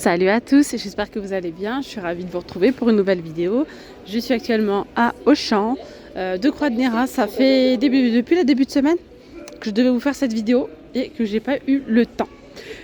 Salut à tous, j'espère que vous allez bien. Je suis ravie de vous retrouver pour une nouvelle vidéo. Je suis actuellement à Auchan, de Croix-de-Néra. Ça fait depuis le début de semaine que je devais vous faire cette vidéo et que j'ai pas eu le temps.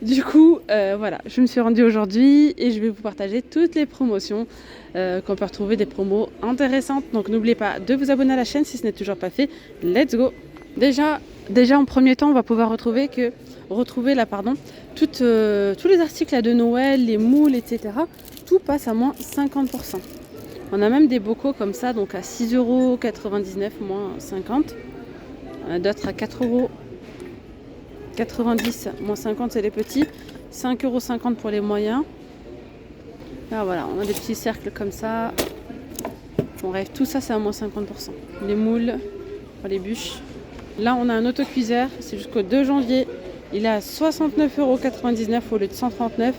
Du coup, voilà, je me suis rendue aujourd'hui et je vais vous partager toutes les promotions qu'on peut retrouver, des promos intéressantes. Donc n'oubliez pas de vous abonner à la chaîne si ce n'est toujours pas fait. Let's go! Déjà en premier temps, on va pouvoir retrouver là, tous les articles là, de Noël, les moules, etc. Tout passe à moins 50%. On a même des bocaux comme ça, donc à 6,99 €, moins 50. On a d'autres à 4,90 €, moins 50, c'est les petits. 5,50 € pour les moyens. Là, voilà, on a des petits cercles comme ça. On rêve, tout ça, c'est à moins 50%. Les moules, les bûches. Là, on a un autocuiseur, c'est jusqu'au 2 janvier. Il est à 69,99 € au lieu de 139 €.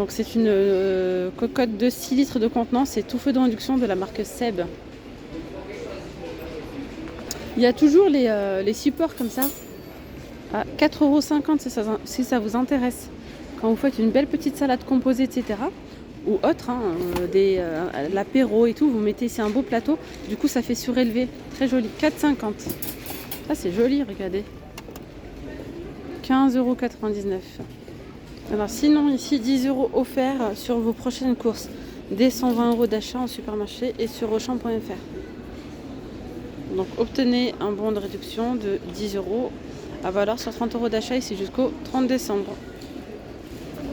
C'est une cocotte de 6 litres de contenance. C'est tout feu d'induction de la marque Seb. Il y a toujours les supports comme ça à 4,50 € si ça vous intéresse. Quand vous faites une belle petite salade composée, etc. Ou autre, l'apéro et tout, vous mettez ici un beau plateau. Du coup, ça fait surélevé. Très joli. 4,50 €. Ah, c'est joli, regardez. 15,99 €. Alors sinon, ici, 10 € offerts sur vos prochaines courses. Dès 120 € d'achat en supermarché et sur auchan.fr. Donc obtenez un bon de réduction de 10 € à valeur sur 30 € d'achat ici jusqu'au 30 décembre.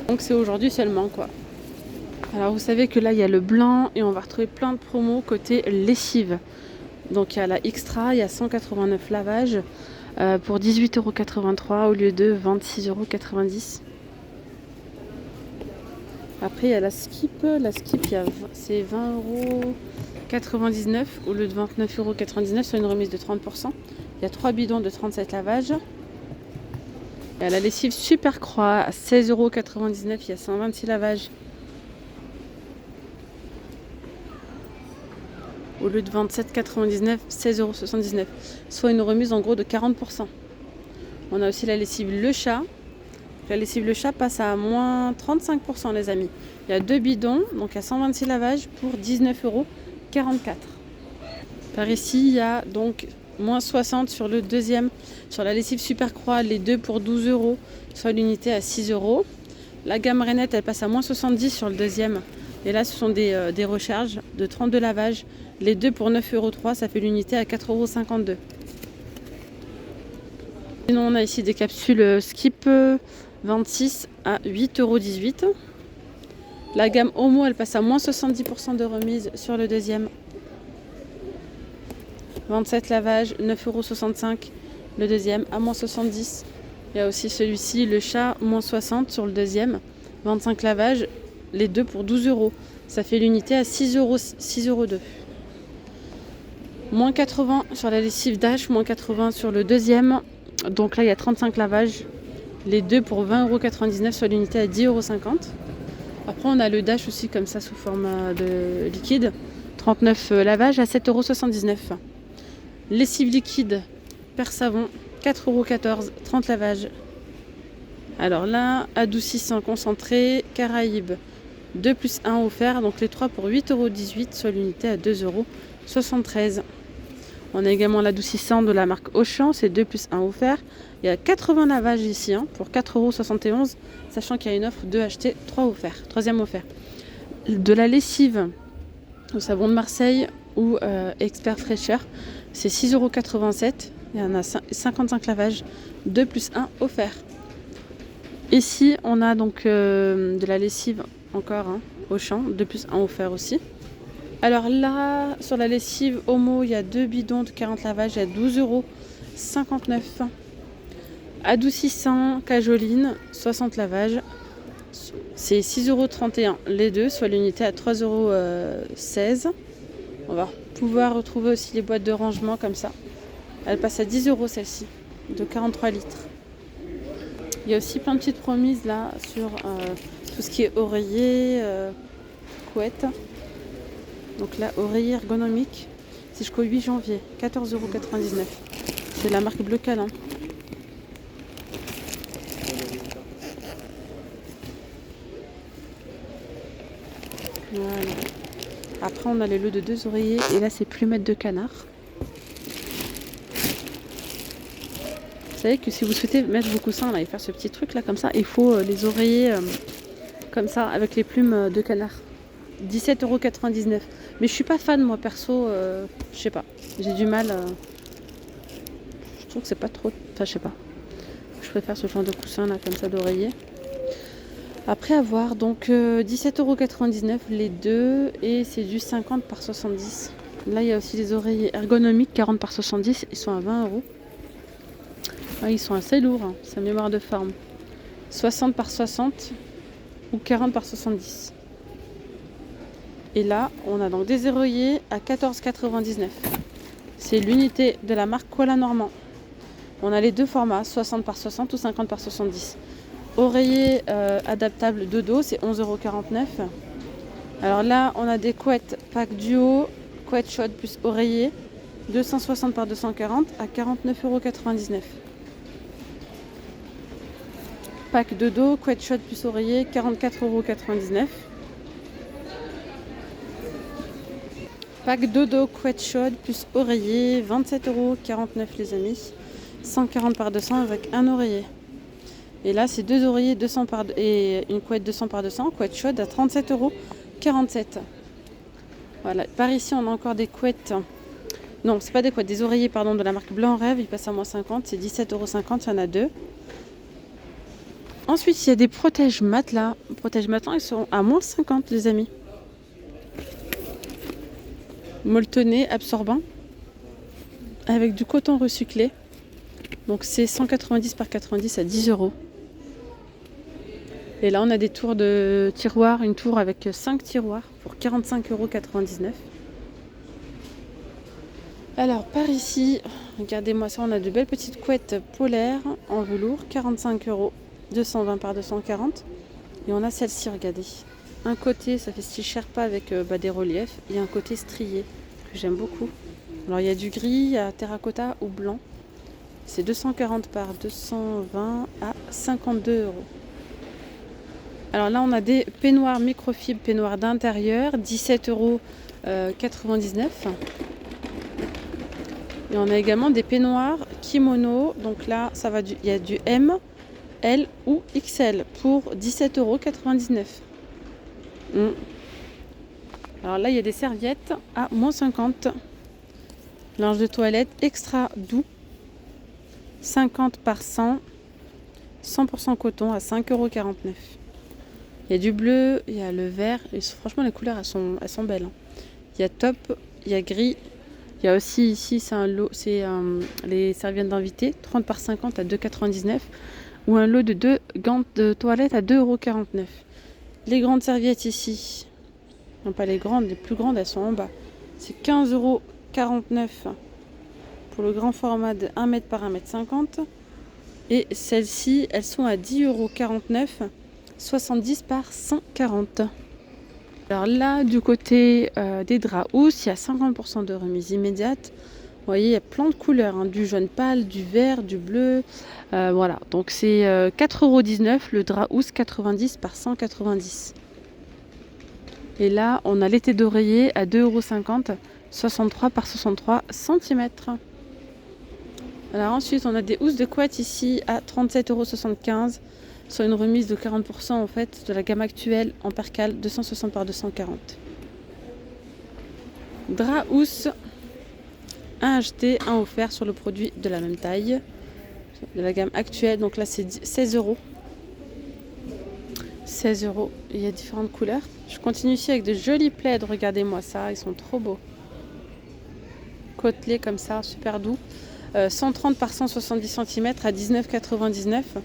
Donc c'est aujourd'hui seulement, quoi. Alors vous savez que là il y a le blanc et on va retrouver plein de promos côté lessive. Donc il y a la extra, il y a 189 lavages pour 18,83 € au lieu de 26,90 €. Après il y a la skip, c'est 20,99 € au lieu de 29,99 € sur une remise de 30%. Il y a 3 bidons de 37 lavages. Il y a la lessive Super Croix à 16,99 €, il y a 126 lavages. Au lieu de 27,99 €, 16,79 €, soit une remise en gros de 40%. On a aussi la lessive Le Chat. La lessive Le Chat passe à moins 35%, les amis. Il y a 2 bidons, donc à 126 lavages pour 19,44 €. Par ici, il y a donc moins 60 sur le deuxième. Sur la lessive Super Croix, les deux pour 12 €, soit l'unité à 6 €. La gamme Rainette, elle passe à moins 70 sur le deuxième. Et là, ce sont des recharges de 32 lavages. Les deux pour 9,03 €, ça fait l'unité à 4,52 €. Sinon, on a ici des capsules Skip 26 à 8,18 €. La gamme Omo, elle passe à moins 70% de remise sur le deuxième. 27 lavages, 9,65 € le deuxième, à moins 70. Il y a aussi celui-ci, le chat, moins 60 sur le deuxième. 25 lavages, les deux pour 12 €. Ça fait l'unité à 6,02 €. Moins 80 sur la lessive Dash, moins 80 sur le deuxième. Donc là, il y a 35 lavages, les deux pour 20,99 € sur l'unité à 10,50 €. Après, on a le Dash aussi comme ça sous forme de liquide. 39 lavages à 7,79 €. Lessive liquide Per Savon, 4,14 €, 30 lavages. Alors là, adoucissant concentré, Caraïbes, 2 plus 1 offert, donc les 3 pour 8,18 €, soit l'unité à 2,73 €. On a également l'adoucissant de la marque Auchan, c'est 2 plus 1 offert. Il y a 80 lavages ici pour 4,71 €, sachant qu'il y a une offre 2 achetés, 3 offerts, troisième offert. De la lessive au savon de Marseille ou Expert fraîcheur, c'est 6,87 €. Il y en a 55 lavages, 2 plus 1 offert. Ici, on a donc de la lessive encore Auchan, 2 plus 1 offert aussi. Alors là, sur la lessive Omo, il y a 2 bidons de 40 lavages à 12,59 €. Adoucissant Cajoline, 60 lavages, c'est 6,31 € les deux, soit l'unité à 3,16 €. On va pouvoir retrouver aussi les boîtes de rangement comme ça. Elle passe à 10 € celle-ci, de 43 litres. Il y a aussi plein de petites remises là sur tout ce qui est oreiller, couette. Donc là, oreiller ergonomique, c'est jusqu'au 8 janvier, 14,99 €. C'est la marque Bleu Canin. Voilà. Après, on a les lots de 2 oreillers. Et là, c'est plumettes de canard. Vous savez que si vous souhaitez mettre vos coussins là, et faire ce petit truc là comme ça, il faut les oreillers comme ça avec les plumes de canard. 17,99 €. Mais je suis pas fan moi perso, je sais pas. J'ai du mal. Je trouve que c'est pas trop. Enfin, je sais pas. Je préfère ce genre de coussin là comme ça d'oreiller. Après avoir donc 17,99 € les deux et c'est du 50 par 70. Là il y a aussi des oreillers ergonomiques 40 par 70, ils sont à 20 €. Ah, ils sont assez lourds, hein. C'est mémoire de forme. 60 par 60 ou 40 par 70. Et là on a donc des oreillers à 14,99 €. C'est l'unité de la marque Koala Normand. On a les deux formats, 60 par 60 ou 50 par 70. Oreiller adaptable de dos, c'est 11,49 €. Alors là, on a des couettes pack duo, couette chaude plus oreiller, 260 par 240 à 49,99 €. Pack de dos, couette chaude plus oreiller, 44,99 €. Pack de dos, couette chaude plus oreiller, 27,49 € les amis. 140 par 200 avec un oreiller. Et là, c'est deux oreillers 200 par et une couette 200 par 200, couette chaude à 37,47 €. Voilà. Par ici, on a encore des couettes. Non, c'est pas des couettes, des oreillers pardon, de la marque Blanc Rêve. Ils passent à moins 50, c'est 17,50 €. Il y en a deux. Ensuite, il y a des protèges matelas. Protèges matelas, ils sont à moins 50, les amis. Molletonné, absorbant, avec du coton recyclé. Donc c'est 190 par 90 à 10 €. Et là, on a des tours de tiroirs, une tour avec 5 tiroirs pour 45,99 €. Alors, par ici, regardez-moi ça, on a de belles petites couettes polaires en velours, 45 €, 220 par 240. Et on a celle-ci, regardez. Un côté, ça fait style Sherpa avec des reliefs, et un côté strié, que j'aime beaucoup. Alors, il y a du gris, il y a terracotta ou blanc. C'est 240 par 220 à 52 €. Alors là, on a des peignoirs microfibres, peignoirs d'intérieur, 17,99 €. Et on a également des peignoirs kimono. Donc là, il y a du M, L ou XL pour 17,99 €. Alors là, il y a des serviettes à moins 50. Linge de toilette extra doux, 50 par 100, 100% coton à 5,49 €. Il y a du bleu, il y a le vert. Et franchement, les couleurs, elles sont belles. Il y a top, il y a gris. Il y a aussi ici, c'est les serviettes d'invité, 30 par 50 à 2,99 €. Ou un lot de 2 gants de toilette à 2,49 €. Les grandes serviettes ici, non pas les grandes, les plus grandes, elles sont en bas. C'est 15,49 € pour le grand format de 1 m par 1,50 m. Et celles-ci, elles sont à 10,49 €. 70 par 140. Alors là, du côté des draps housses, il y a 50% de remise immédiate. Vous voyez, il y a plein de couleurs, hein, du jaune pâle, du vert, du bleu. Voilà, donc c'est 4,19 € le drap housse 90 par 190. Et là, on a l'été d'oreiller à 2,50 €, 63 par 63 cm. Alors ensuite, on a des housses de couette ici à 37,75 € sur une remise de 40% en fait de la gamme actuelle en percale 260 par 240. Drap housse, un acheté, un offert sur le produit de la même taille de la gamme actuelle. Donc là, c'est 16 €. 16 €. Il y a différentes couleurs. Je continue ici avec de jolis plaids. Regardez-moi ça, ils sont trop beaux. Côtelés comme ça, super doux. 130 par 170 cm à 19,99 €.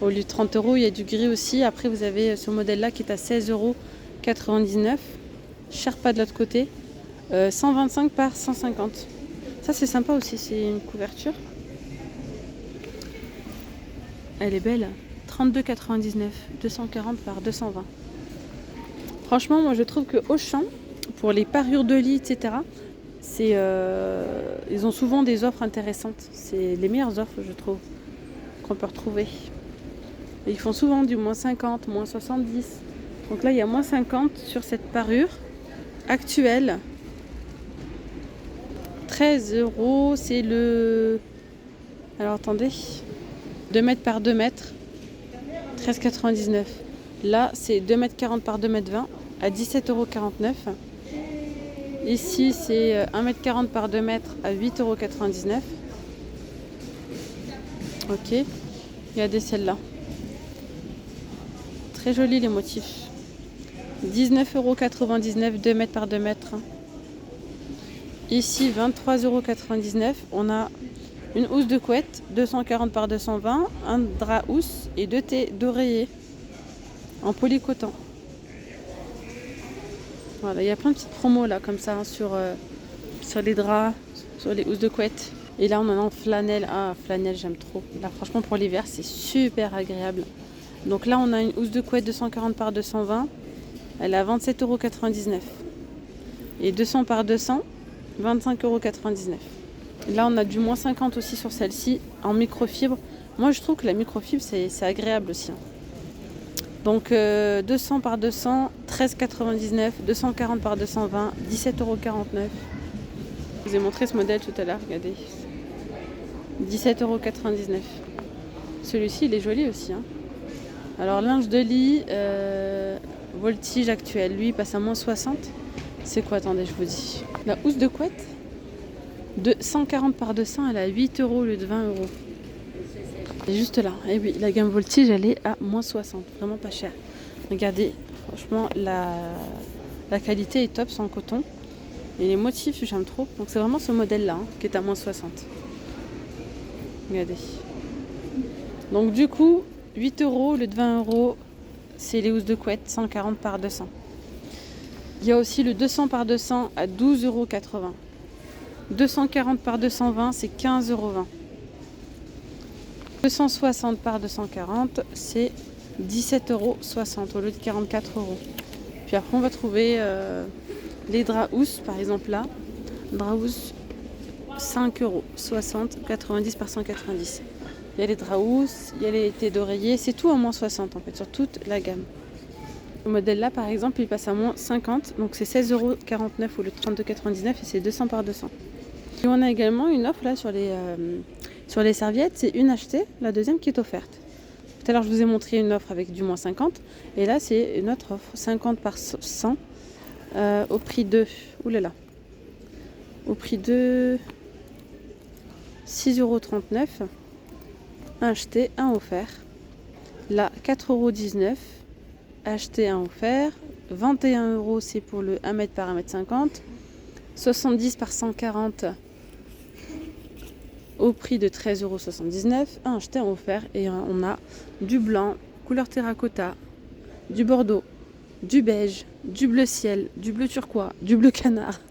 Au lieu de 30 €, il y a du gris aussi. Après, vous avez ce modèle-là qui est à 16,99 €. Sherpa de l'autre côté. 125 par 150. Ça, c'est sympa aussi. C'est une couverture. Elle est belle. 32,99 €. 240 par 220. Franchement, moi, je trouve que Auchan, pour les parures de lit, etc., ils ont souvent des offres intéressantes. C'est les meilleures offres, je trouve, qu'on peut retrouver. Et ils font souvent du moins 50, moins 70. Donc là, il y a moins 50 sur cette parure actuelle. 13 €, c'est le... Alors attendez, 2 mètres par 2 mètres, 13,99 €. Là, c'est 2 mètres 40 par 2 mètres 20 à 17,49 €. Ici, c'est 1 mètre 40 par 2 mètres à 8,99 €. Ok, regardez celle-là. Très joli les motifs. 19,99 €, 2 mètres par 2 mètres. Ici, 23,99 €. On a une housse de couette, 240 par 220, un drap housse et 2 d'oreiller en polycoton. Voilà, il y a plein de petites promos là, comme ça, hein, sur les draps, sur les housses de couette. Et là, on en a en flanelle. Ah, flanelle, j'aime trop. Là, franchement, pour l'hiver, c'est super agréable. Donc là, on a une housse de couette 240 par 220. Elle est à 27,99 €. Et 200 par 200, 25,99 €. Là, on a du moins 50 aussi sur celle-ci, en microfibre. Moi, je trouve que la microfibre, c'est agréable aussi, hein. Donc 200 par 200, 13,99 €. 240 par 220, 17,49 €. Je vous ai montré ce modèle tout à l'heure, regardez. 17,99 €. Celui-ci, il est joli aussi, hein. Alors, linge de lit, voltige actuel, lui, il passe à moins 60. C'est quoi? Attendez, je vous dis. La housse de couette, de 140 par 200, elle est à 8 € au lieu de 20 €. Et juste là. Et oui, la gamme voltige, elle est à moins 60. Vraiment pas cher. Regardez, franchement, la qualité est top, sans coton. Et les motifs, j'aime trop. Donc c'est vraiment ce modèle-là, hein, qui est à moins 60. Regardez. Donc du coup, 8 € au lieu de 20 €, c'est les housses de couette, 140 par 200. Il y a aussi le 200 par 200 à 12,80 €. 240 par 220, c'est 15,20 €. 260 par 240, c'est 17,60 € au lieu de 44 €. Puis après, on va trouver les draps housses, par exemple là. Draps housses, 5 €, 60, 90 par 190. Il y a les draps housses, il y a les thés d'oreiller, c'est tout à moins 60 en fait, sur toute la gamme. Le modèle là, par exemple, il passe à moins 50, donc c'est 16,49 € au lieu de 32,99 € et c'est 200 par 200. Et on a également une offre là sur les serviettes, c'est une achetée, la deuxième qui est offerte. Tout à l'heure, je vous ai montré une offre avec du moins 50, et là, c'est une autre offre, 50 par 100, au prix de, oulala, au prix de 6,39 €. Un acheté, un offert. Là, 4,19 €, acheté, un offert. 21 € c'est pour le 1 mètre par 1,50 m. 70 par 140 au prix de 13,79 €. Un acheté, un offert. Et on a du blanc, couleur terracotta, du bordeaux, du beige, du bleu ciel, du bleu turquois, du bleu canard,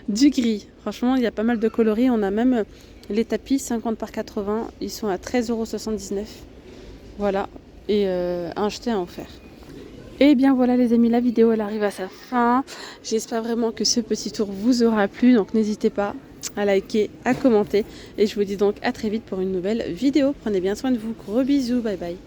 du gris. Franchement, il y a pas mal de coloris. On a même les tapis 50 par 80. Ils sont à 13,79 €. Voilà. Et un acheté, un offert. Et bien voilà les amis, la vidéo elle arrive à sa fin. J'espère vraiment que ce petit tour vous aura plu. Donc n'hésitez pas à liker, à commenter. Et je vous dis donc à très vite pour une nouvelle vidéo. Prenez bien soin de vous. Gros bisous. Bye bye.